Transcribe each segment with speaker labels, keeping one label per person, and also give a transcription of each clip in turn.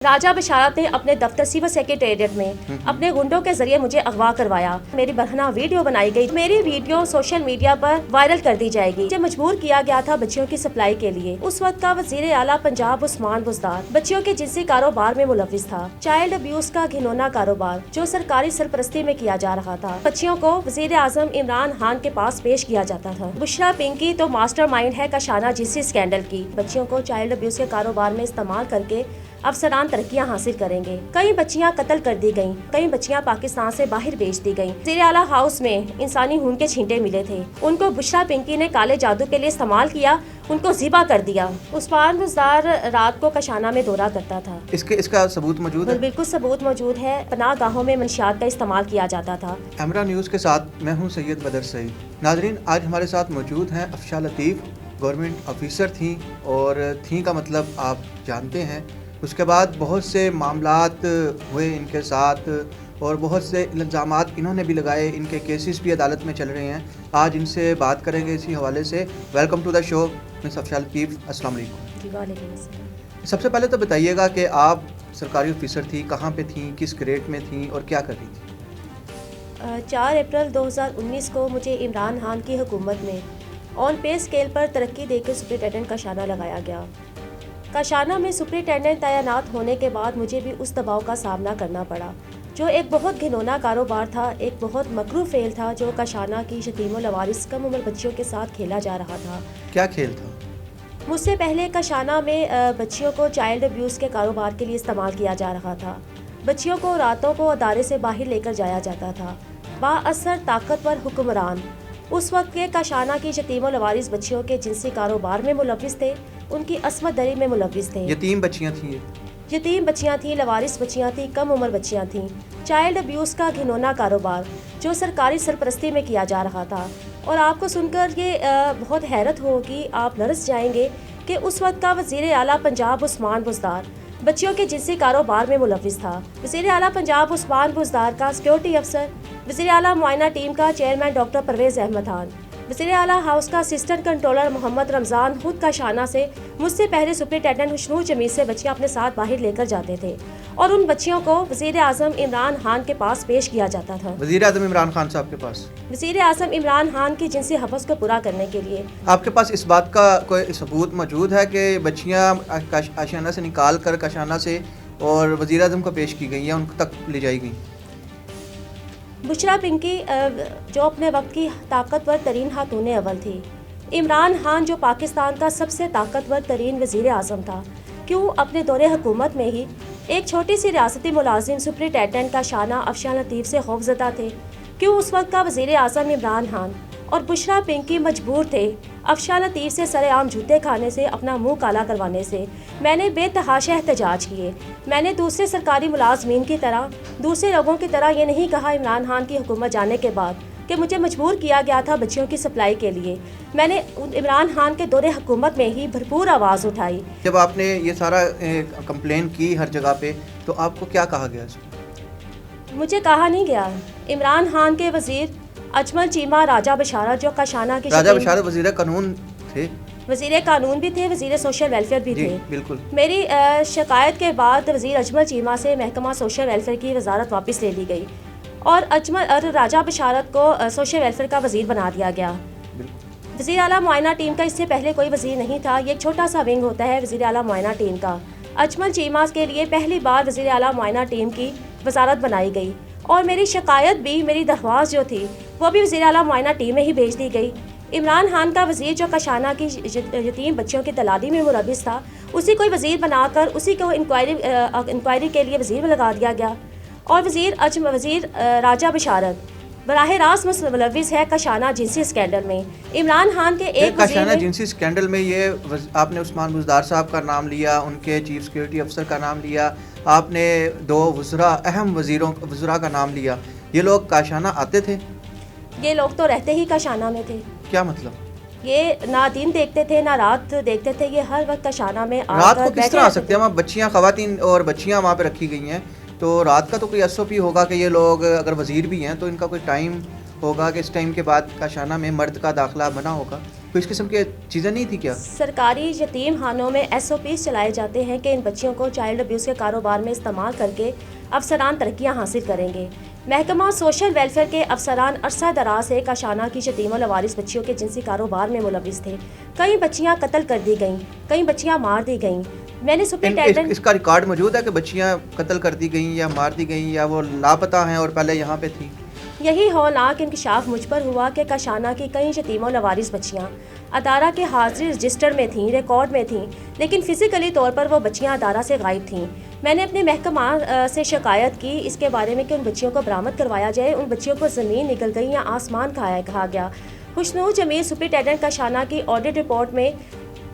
Speaker 1: राजा बशारत ने अपने दफ्तर सिविल सेक्रेटेरिएट में अपने गुंडों के जरिए मुझे अगवा करवाया। मेरी बरहना वीडियो बनाई गई। मेरी वीडियो सोशल मीडिया पर वायरल कर दी जाएगी। मुझे मजबूर किया गया था बच्चियों की सप्लाई के लिए। उस वक्त का वजीर आला पंजाब उस्मान बुज़दार बच्चियों के जिनसी कारोबार में मुलविस था। चाइल्ड अब्यूज का घिनौना कारोबार जो सरकारी सरपरस्ती में किया जा रहा था। बच्चियों को वजीर आजम इमरान खान के पास पेश किया जाता था। बुशरा पिंकी तो मास्टरमाइंड है कशाना जिनसी स्कैंडल की। बच्चियों को चाइल्ड अब्यूज के कारोबार में इस्तेमाल करके अफसरान तरक्कियां हासिल करेंगे। कई बच्चियां कत्ल कर दी गयीं, कई बच्चियां पाकिस्तान से बाहर भेज दी गयीं। वज़ीर आला हाउस में इंसानी खून के छींटे मिले थे। उनको बुशरा पिंकी ने काले जादू के लिए इस्तेमाल किया, उनको ज़िबा कर दिया। उस्मान बुज़दार रात को कशाना में दौरा करता था।
Speaker 2: इसका सबूत मौजूद है?
Speaker 1: बिल्कुल सबूत मौजूद है। पनाह गाहों में मंशियात का इस्तेमाल किया जाता था।
Speaker 2: कैमरा न्यूज़ के साथ मैं हूँ सैयद बदर सईद। नाजरीन, आज हमारे साथ मौजूद हैं अफशा लतीफ़। गवर्नमेंट ऑफिसर थी और थी का मतलब आप जानते हैं। उसके बाद बहुत से मामलात हुए इनके साथ और बहुत से इल्ज़ामात इन्होंने भी लगाए। इनके केसेस भी अदालत में चल रहे हैं। आज इनसे बात करेंगे इसी हवाले से। Welcome to the show miss Afsha Latif. अस्सलाम वालेकुम। सबसे पहले तो बताइएगा कि आप सरकारी ऑफिसर थी, कहाँ पे थी, किस ग्रेड में थी और क्या कर रही थी?
Speaker 1: 4 अप्रैल 2019 को मुझे इमरान खान की हुकूमत में ऑन पे स्केल पर तरक्की देकर सुपरिटेंडेंट का शाना लगाया गया। कशाना में सुपरिटेंडेंट तैनात होने के बाद मुझे भी उस दबाव का सामना करना पड़ा जो एक बहुत घिनौना कारोबार था, एक बहुत मकरू फेल था जो कशाना की यतीमों लवारिस कम उम्र बच्चियों के साथ खेला जा रहा था।
Speaker 2: क्या खेल था?
Speaker 1: मुझसे पहले कशाना में बच्चियों को चाइल्ड अब्यूज़ के कारोबार के लिए इस्तेमाल किया जा रहा था। बच्चियों को रातों को अदारे से बाहर लेकर जाया जाता था। बाअसर ताकतवर हुक्मरान उस वक्त के कशाना की यतीमों लवारिस बच्चियों के जिनसी कारोबार में मुलविस थे, उनकी अस्मत दरी में मुलविस थे।
Speaker 2: यतीम बच्चियां थी,
Speaker 1: यतीम बच्चियां थी, लवारिस बच्चियां थी, कम उम्र बच्चियां थी। चाइल्ड अब्यूज़ का घिनौना कारोबार जो सरकारी सरपरस्ती में किया जा रहा था। और आपको सुनकर ये बहुत हैरत होगी, आप लरस जाएंगे कि उस वक्त का वज़ीर आला पंजाब उस्मान बुज़दार बच्चियों के जिनसी कारोबार में मुलविस था। वज़ीर आला पंजाब उस्मान बुज़दार का सिक्योरिटी अफसर, वज़ीर आला मुआयना टीम का चेयरमैन डॉक्टर परवेज़ अहमद खान, वज़ीर आला हाउस का असिस्टेंट कंट्रोलर मोहम्मद रमज़ान खुद कशाना से मुझसे पहले सुपरिटेंडेंट हुस्नूर जमील से बच्चियां अपने साथ बाहर लेकर जाते थे और उन बच्चियों को वज़ीर आज़म इमरान खान के पास पेश किया जाता था।
Speaker 2: वज़ीर आज़म इमरान खान साहब के पास?
Speaker 1: वज़ीर आज़म इमरान खान की जिनसी हवस को पूरा करने के लिए।
Speaker 2: आपके पास इस बात का कोई सबूत मौजूद है कि बच्चियाँ आशियाना से निकाल कर कशाना से और वज़ीर आज़म को पेश की गई या उन तक ले जाई गई?
Speaker 1: बुशरा पिंकी जो अपने वक्त की ताकतवर तरीन खातून अव्वल थी। इमरान खान जो पाकिस्तान का सबसे ताकतवर तरीन वज़ीर आज़म था, क्यों अपने दौरे हुकूमत में ही एक छोटी सी रियासती मुलाजिम सुपरिटेंडेंट का शाना अफशा लतीफ़ से खौफज़दा थे? क्यों उस वक्त का वज़ीर आज़म इमरान खान और बुशरा पिंकी मजबूर थे अफशा लतीफ़ से सरेआम जूते खाने से, अपना मुंह काला करवाने से? मैंने बेतहाशा एहतजाज किए। मैंने दूसरे सरकारी मुलाजमीन की तरह, दूसरे लोगों की तरह ये नहीं कहा इमरान खान की हुकूमत जाने के बाद कि मुझे मजबूर किया गया था बच्चियों की सप्लाई के लिए। मैंने इमरान खान के दौरे हुकूमत में ही भरपूर आवाज़ उठाई।
Speaker 2: जब आपने ये सारा कंप्लेन की हर जगह पे, तो आपको क्या कहा गया?
Speaker 1: मुझे कहा नहीं गया। इमरान खान के वज़ीर अजमल चीमा राजा बशारत जो कशाना के
Speaker 2: राजा बशारत वज़ीर कानून थे,
Speaker 1: वज़ीर कानून भी थे, वज़ीर सोशल वेलफेयर भी थे।
Speaker 2: बिल्कुल।
Speaker 1: मेरी शिकायत के बाद वज़ीर अजमल चीमा से महकमा सोशल वेलफेयर की वजारत वापस ले ली गई और राजा बशारत को सोशल वेलफेयर का वज़ीर बना दिया गया। वज़ीर आला मुआयना टीम का इससे पहले कोई वज़ीर नहीं था। ये एक छोटा सा विंग होता है वज़ीर आला मुआयना टीम का। अजमल चीमा के लिए पहली बार वज़ीर आला मुआयना टीम की वजारत बनाई गई और मेरी शिकायत भी, मेरी दरख्वास्त जो थी वो भी वज़ीर आला मुआयना टीम में ही भेज दी गई। इमरान खान का वज़ीर जो कशाना की यतीम बच्चियों की तलादी में मुलविस था, उसी को वज़ीर बनाकर उसी को इंक्वायरी के लिए वज़ीर में लगा दिया गया। और वज़ीर राजा बशारत बराह रास्त मुलविस है कशाना जिनसी स्कैंडल में। इमरान खान के एक
Speaker 2: कशाना जिनसी स्कैंडल में ये आपने उस्मान बुज़दार साहब का नाम लिया, उनके चीफ सिक्योरिटी अफसर का नाम लिया, आपने 2 वज़रा अहम वज़रा का नाम लिया। ये लोग कशाना आते थे?
Speaker 1: ये लोग तो रहते ही कशाना में थे।
Speaker 2: क्या मतलब?
Speaker 1: ये ना दिन देखते थे ना रात देखते थे, ये हर वक्त कशाना में
Speaker 2: रात को किस तरह आ सकते हैं? वहाँ बच्चियाँ, ख़वातीन और बच्चियाँ वहाँ पे रखी गई हैं, तो रात का तो कोई SOP होगा कि ये लोग अगर वज़ीर भी हैं तो इनका कोई टाइम होगा कि इस टाइम के बाद कशाना में मर्द का दाखिला बना होगा। कोई इस किस्म की चीज़ें नहीं थी क्या?
Speaker 1: सरकारी यतीम खानों में SOPs चलाए जाते हैं कि इन बच्चियों को चाइल्ड अब्यूज़ के कारोबार में इस्तेमाल करके अफसरान तरक्कियाँ हासिल करेंगे। महकमा सोशल वेलफेयर के अफसरान अरसा दराज से काशाना की यतीम और लवारिस बच्चियों के जिनसी कारोबार में मुलविस थे। कई बच्चियाँ कत्ल कर दी गईं, कई बच्चियाँ मार दी गईं। मैंने सुपरिटेंडेंट
Speaker 2: इसका रिकॉर्ड मौजूद है कि बच्चियाँ कत्ल कर दी गई या मार दी गई या वो लापता हैं और पहले यहाँ पे थी?
Speaker 1: यही हौलनाक इंकशाफ मुझ पर हुआ कि काशाना की कई यतीम और लवारिस बच्चियाँ अदारा के हाजिर रजिस्टर में थीं, रिकॉर्ड में थीं, लेकिन फिजिकली तौर पर वो बच्चियाँ अदारा से गायब थीं। मैंने अपने महकमा से शिकायत की इसके बारे में कि उन बच्चियों को बरामद करवाया जाए। उन बच्चियों को ज़मीन निकल गई या आसमान कहा गया। खुशनूर जमील सुपरिटेंडेंट काशाना की ऑडिट रिपोर्ट में,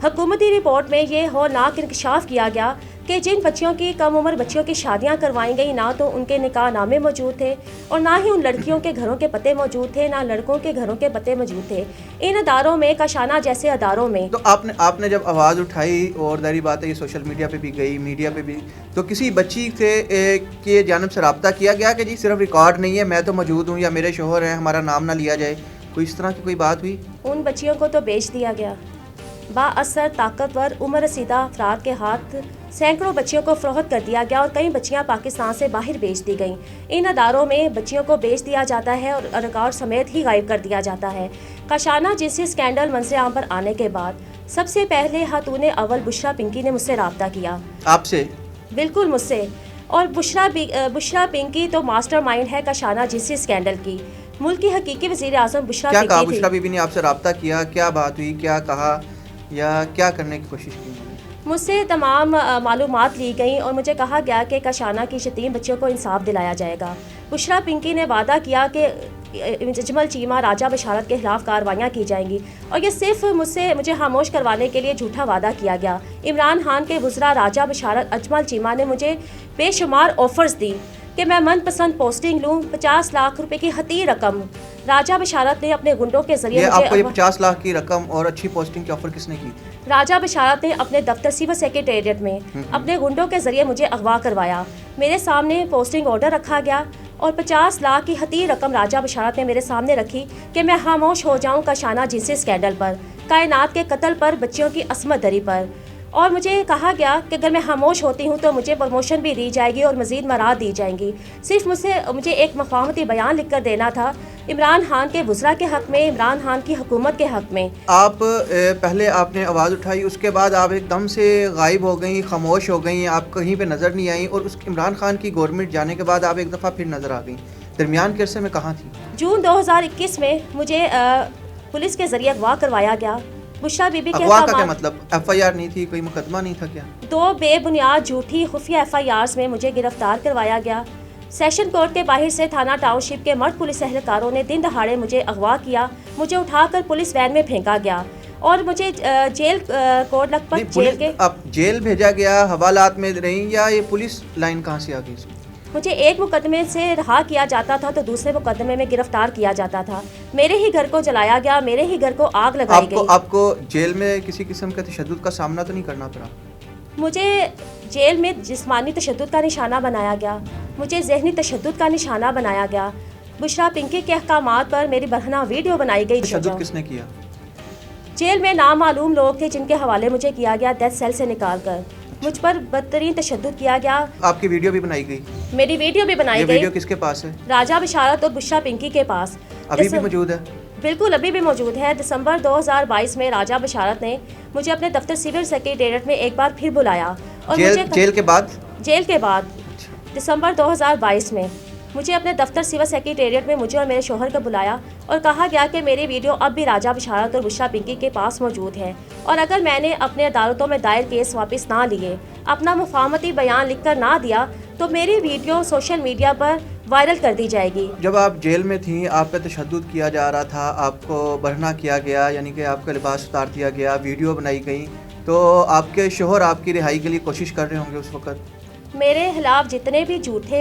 Speaker 1: हुकूमती रिपोर्ट में ये हौलनाक इंकशाफ किया गया कि जिन बच्चियों की कम उम्र बच्चियों की शादियां करवाई गई, ना तो उनके निकाह नामे मौजूद थे और ना ही उन लड़कियों के घरों के पते मौजूद थे, ना लड़कों के घरों के पते मौजूद थे। इन अदारों में, काशाना जैसे अदारों में।
Speaker 2: तो आपने जब आवाज़ उठाई और जाहिर बात है ये सोशल मीडिया पे भी गई, मीडिया पे भी, तो किसी बच्ची से के जानब से रब्ता किया गया कि जी सिर्फ रिकॉर्ड नहीं है, मैं तो मौजूद हूँ या मेरे शोहर हैं, हमारा नाम ना लिया जाए? कोई इस तरह की कोई बात हुई?
Speaker 1: उन बच्चियों को तो बेच दिया गया। बाअसर ताकतवर उम्र रसीदा अफराद के हाथ सैकड़ों बच्चियों को फरोख्त कर दिया गया और कई बच्चियां पाकिस्तान से बाहर बेच दी गईं। इन अदारों में बच्चियों को बेच दिया जाता है और रिकॉर्ड समेत ही गायब कर दिया जाता है। काशाना जिनसी स्कैंडल मंजर आम पर आने के बाद सबसे पहले खातून अव्वल बुशरा पिंकी ने मुझसे रब्ता किया।
Speaker 2: आपसे?
Speaker 1: बिल्कुल मुझसे। और बुशरा पिंकी तो मास्टरमाइंड है काशाना जिनसी स्कैंडल की। मुल्क की हकीकी वज़ीर आज़म बुशरा
Speaker 2: क्या कहा?
Speaker 1: पिंकी
Speaker 2: बुशरा
Speaker 1: थी।
Speaker 2: बीबी ने आपसे रब्ता किया, क्या बात हुई, क्या कहा या क्या करने की कोशिश की?
Speaker 1: मुझसे तमाम मालूमात ली गई और मुझे कहा गया कि काशाना की यतीम बच्चों को इंसाफ दिलाया जाएगा। बुशरा पिंकी ने वादा किया कि अजमल चीमा राजा बशारत के खिलाफ कार्रवाइयाँ की जाएंगी और ये सिर्फ मुझे खामोश करवाने के लिए झूठा वादा किया गया। इमरान खान के वज़रा राजा बशारत अजमल चीमा ने मुझे बेशुमार ऑफर्स दी कि मैं मनपसंद पोस्टिंग लूँ। 50 लाख रुपए की हती रकम राजा बशारत ने अपने गुंडों के जरिए
Speaker 2: आपको ये 50 लाख की रकम और अच्छी पोस्टिंग की ऑफर किसने की?
Speaker 1: राजा बशारत ने अपने दफ्तर सिविल सेक्रेटेरिएट में अपने गुंडों के जरिए मुझे अगवा करवाया। मेरे सामने पोस्टिंग ऑर्डर रखा गया और 50 लाख की हती रकम राजा बशारत ने मेरे सामने रखी कि मैं खामोश हो जाऊं काशाना जिनसी स्कैंडल पर, कायनात के कत्ल पर, बच्चियों की असमत दरी पर। और मुझे कहा गया कि अगर मैं खामोश होती हूँ तो मुझे प्रमोशन भी दी जाएगी और मज़ीद मराद दी जाएंगी। सिर्फ मुझे एक मफाहमती बयान लिख कर देना था इमरान खान के वज़रा के हक़ में, इमरान खान की हुकूमत के हक़ में।
Speaker 2: आप पहले आपने आवाज़ उठाई, उसके बाद आप एकदम से गायब हो गई, खामोश हो गई, आप कहीं पे नज़र नहीं आई और उस इमरान खान की गवर्नमेंट जाने के बाद आप एक दफ़ा फिर नज़र आ गई। दरमियान के अरसे में कहाँ थी?
Speaker 1: जून 2021 में मुझे पुलिस के ज़रिए अगवा करवाया गया। बुशरा बीबी के
Speaker 2: अगवा का क्या मतलब? FIR नहीं थी, कोई मुकदमा नहीं था क्या?
Speaker 1: 2 बेबुनियाद झूठी खुफिया FIRs में मुझे गिरफ्तार करवाया गया। सेशन कोर्ट के बाहर से थाना टाउनशिप के मर्द पुलिस एहलकारों ने दिन दहाड़े मुझे अगवा किया। मुझे उठाकर पुलिस वैन में फेंका गया और मुझे जेल कोर्ट लखपत जेल के
Speaker 2: अब जेल भेजा गया, हवालात में रही या ये पुलिस लाइन कहाँ से आ गई?
Speaker 1: मुझे एक मुकदमे से रहा किया जाता था तो दूसरे मुकदमे में गिरफ्तार किया जाता था। मेरे ही घर को जलाया गया, मेरे ही घर को आग लगाई गई।
Speaker 2: आपको जेल में किसी किस्म के तशद्दुद का सामना तो नहीं करना पड़ा?
Speaker 1: मुझे जेल में जिस्मानी तशद्दुद का निशाना बनाया गया, मुझे जहनी तशद्दुद का निशाना बनाया गया। बुशरा पिंकी के अहकामात पर मेरी बरहना वीडियो बनाई गई।
Speaker 2: तशद्दुद किसने किया?
Speaker 1: जेल में नामालूम लोग थे जिनके हवाले मुझे किया गया डेथ सेल से निकाल कर। मुझ पर बदतरीन तशद्दुद किया गया।
Speaker 2: आपकी वीडियो भी बनाई गई?
Speaker 1: मेरी वीडियो भी बनाई गई।
Speaker 2: वीडियो किसके पास है?
Speaker 1: राजा बशारत और बुशरा पिंकी के पास।
Speaker 2: अभी भी मौजूद है?
Speaker 1: बिल्कुल अभी भी मौजूद है। दिसंबर 2022 में राजा बशारत ने मुझे अपने दफ्तर सिविल सेक्रेटेरिएट में एक बार फिर बुलाया और
Speaker 2: जेल के बाद
Speaker 1: दिसंबर 2022 में मुझे अपने दफ्तर सिविल सेक्रेटेरिएट में मुझे और मेरे शोहर को बुलाया और कहा गया कि मेरी वीडियो अब भी राजा बशारत और बुशरा पिंकी के पास मौजूद है और अगर मैंने अपने अदालतों में दायर केस वापस ना लिए, अपना मुफाहमती बयान लिखकर ना दिया तो मेरी वीडियो सोशल मीडिया पर वायरल कर दी जाएगी।
Speaker 2: जब आप जेल में थी, आप पे तशद्दुद किया जा रहा था, आपको बरहना किया गया, यानी कि आपका लिबास उतार दिया गया, वीडियो बनाई गई, तो आपके शोहर आपकी रिहाई के लिए कोशिश कर रहे होंगे उस वक़्त?
Speaker 1: मेरे खिलाफ जितने भी झूठे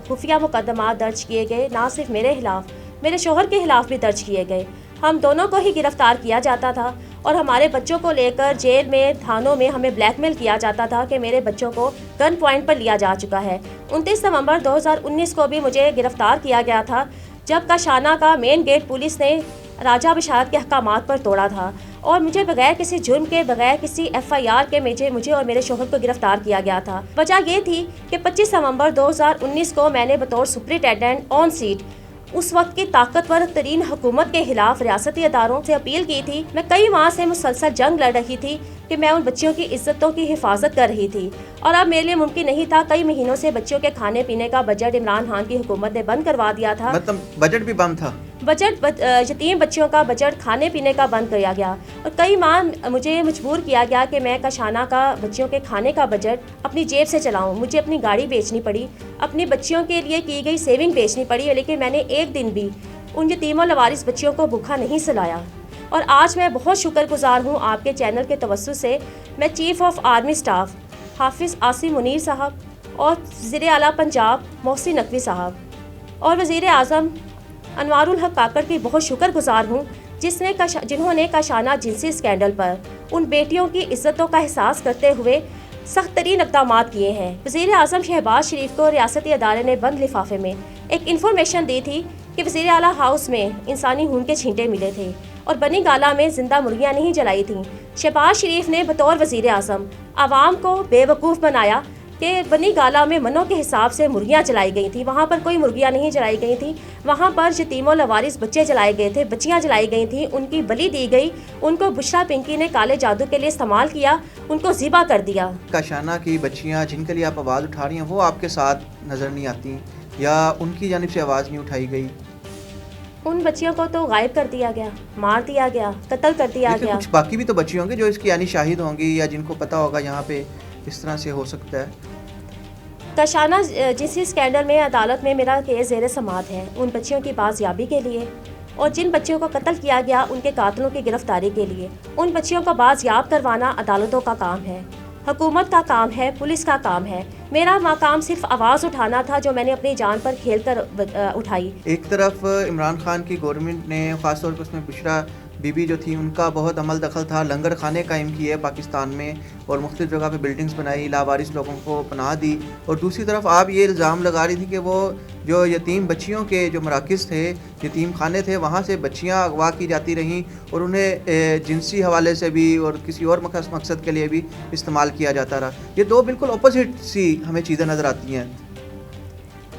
Speaker 1: खुफिया मुकदमा दर्ज किए गए, ना सिर्फ मेरे खिलाफ, मेरे शोहर के खिलाफ भी दर्ज किए गए। हम दोनों को ही गिरफ्तार किया जाता था और हमारे बच्चों को लेकर जेल में, थानों में हमें ब्लैकमेल किया जाता था कि मेरे बच्चों को गन पॉइंट पर लिया जा चुका है। 29 नवंबर 2019 को भी मुझे गिरफ्तार किया गया था जब काशाना का मेन गेट पुलिस ने राजा बशारत के अहकामात पर तोड़ा था और मुझे बगैर किसी जुर्म के, बगैर किसी FIR के मुझे और मेरे शोहर को गिरफ्तार किया गया था। वजह ये थी कि 25 नवंबर 2019 को मैंने बतौर सुपरिटेंडेंट ऑन सीट उस वक्त की ताकतवर तरीन हुकूमत के खिलाफ रियासती अदारों से अपील की थी। मैं कई माह से मुसलसल जंग लड़ रही थी कि मैं उन बच्चियों की इज्जतों की हिफाजत कर रही थी और अब मेरे लिए मुमकिन नहीं था। कई महीनों से बच्चियों के खाने पीने का बजट इमरान खान की हुकूमत ने बंद करवा दिया था।
Speaker 2: मतलब बजट भी बंद था?
Speaker 1: यतीम बच्चियों का बजट खाने पीने का बंद किया गया और कई माह मुझे मजबूर किया गया कि मैं कशाना का बच्चियों के खाने का बजट अपनी जेब से चलाऊं। मुझे अपनी गाड़ी बेचनी पड़ी, अपनी बच्चियों के लिए की गई सेविंग बेचनी पड़ी, लेकिन मैंने एक दिन भी उन यतीम और लवारिस बच्चियों को भूखा नहीं सुलाया। और आज मैं बहुत शुक्रगुजार हूँ आपके चैनल के तवज्जुह से। मैं चीफ ऑफ आर्मी स्टाफ हाफिज़ आसिम मुनीर साहब और वज़ीर आला पंजाब मोहसिन नकवी साहब और वज़ीर आज़म अनवारुल हक काकड़ की बहुत शुक्रगुजार हूँ जिन्होंने कशाना जिनसी स्कैंडल पर उन बेटियों की इज्जतों का एहसास करते हुए सख्त तरीन इक़दाम किए हैं। वज़ीर आज़म शहबाज शरीफ को रियासती अदारे ने बंद लिफाफे में एक इन्फॉर्मेशन दी थी कि वज़ीर आला हाउस में इंसानी खून के छींटे मिले थे और बनी गाला में जिंदा मुर्गियां नहीं जलाई थीं। शहबाज शरीफ ने बतौर वज़ीर आज़म आवाम को बेवकूफ़ बनाया कि बनी गाला में मनों के हिसाब से मुर्गियां जलाई गई थी। वहाँ पर कोई मुर्गियां नहीं जलाई गई थी, वहाँ पर यतीमों लवारिस बच्चे जलाए गए थे, बच्चियां जलाई गई थी, उनकी बलि दी गई। उनको बुशरा पिंकी ने काले जादू के लिए इस्तेमाल किया, उनको ज़िबा कर दिया।
Speaker 2: कशाना की बच्चियाँ जिनके लिए आप आवाज़ उठा रही हैं वो आपके साथ नज़र नहीं आती या उनकी जानिब से आवाज़ नहीं उठाई गई?
Speaker 1: उन बच्चियों को तो गायब कर दिया गया, मार दिया गया, कत्ल कर दिया गया।
Speaker 2: कुछ बाकी भी तो बच्ची होंगी जो इसकी यानी शाहिद होंगी या जिनको पता होगा यहाँ पे इस तरह से हो सकता है।
Speaker 1: कशाना जिनसी स्कैंडल में अदालत में मेरा केस ज़ेर समाअत है उन बच्चियों की बाजियाबी के लिए और जिन बच्चियों को कत्ल किया गया उनके कातिलों की गिरफ्तारी के लिए। उन बच्चियों को बाजियाब करवाना अदालतों का काम है, हुकूमत का काम है, पुलिस का काम है। मेरा काम सिर्फ आवाज़ उठाना था जो मैंने अपनी जान पर खेल कर उठाई।
Speaker 2: एक तरफ इमरान खान की गवर्नमेंट ने ख़ासतौर पर उसमें बुशरा बीबी जो थी उनका बहुत अमल दखल था, लंगर खाने कायम किए पाकिस्तान में और मुख्तलिफ जगह पे बिल्डिंग्स बनाई, लावारिस लोगों को पनाह दी। और दूसरी तरफ आप ये इल्ज़ाम लगा रही थी कि वो जो यतीम बच्चियों के जो मराकज़ थे, यतीम खाने थे, वहाँ से बच्चियाँ अगवा की जाती रहीं और उन्हें जिनसी हवाले से भी और किसी और मकसद के लिए भी इस्तेमाल किया जाता रहा। ये दो बिल्कुल अपोजिट सी हमें चीज़ें नज़र आती हैं।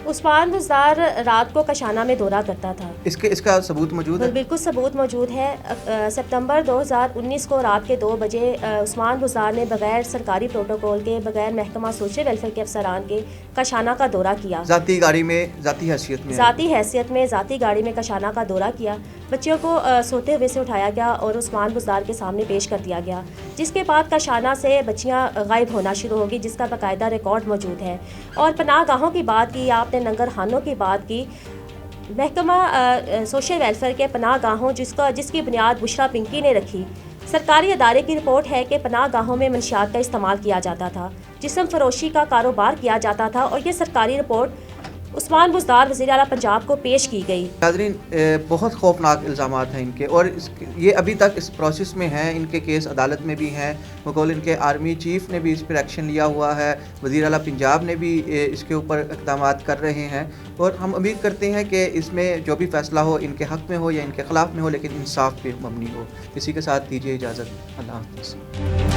Speaker 1: उस्मान बुज़दार रात को कशाना में दौरा करता था।
Speaker 2: इसका सबूत मौजूद है?
Speaker 1: बिल्कुल सबूत मौजूद है। सितंबर 2019 को रात के 2 बजे उस्मान बुज़दार ने बगैर सरकारी प्रोटोकॉल के, बगैर महकमा सोशल वेलफेयर के अफसरान के कशाना का दौरा किया।
Speaker 2: ज़ाती गाड़ी में, ज़ाती हैसियत में ज़ाती गाड़ी में कशाना का दौरा किया। बच्चियों को सोते हुए से उठाया गया और उस्मान बुज़दार के सामने पेश कर दिया गया, जिसके बाद कशाना से बच्चियाँ गायब होना शुरू होगी, जिसका बाकायदा रिकॉर्ड मौजूद है। और पनाह गाहों की बात की, आपने लंगर खानों की बात की, महकमा सोशल वेलफेयर के पनाह गाहों जिसकी बुनियाद बुशरा पिंकी ने रखी। सरकारी अदारे की रिपोर्ट है कि पनाह गाहों में मंशियात का इस्तेमाल किया जाता था, जिस्म फरोशी का कारोबार किया जाता था और ये सरकारी रिपोर्ट उस्मान बुज़दार वज़ीर आला पंजाब को पेश की गई। नाज़रीन, बहुत खौफनाक इल्ज़ामात हैं इनके और ये अभी तक इस प्रोसेस में हैं। इनके केस अदालत में भी हैं, बकौल इनके आर्मी चीफ़ ने भी इस पर एक्शन लिया हुआ है, वज़ीर आला पंजाब ने भी इसके ऊपर इक़दाम कर रहे हैं और हम उम्मीद करते हैं कि इसमें जो भी फ़ैसला हो इनके हक़ में हो या इनके ख़िलाफ़ में हो, लेकिन इंसाफ पे मबनी हो। इसी के साथ दीजिए इजाज़त। अल्लाह हाफ़िज़।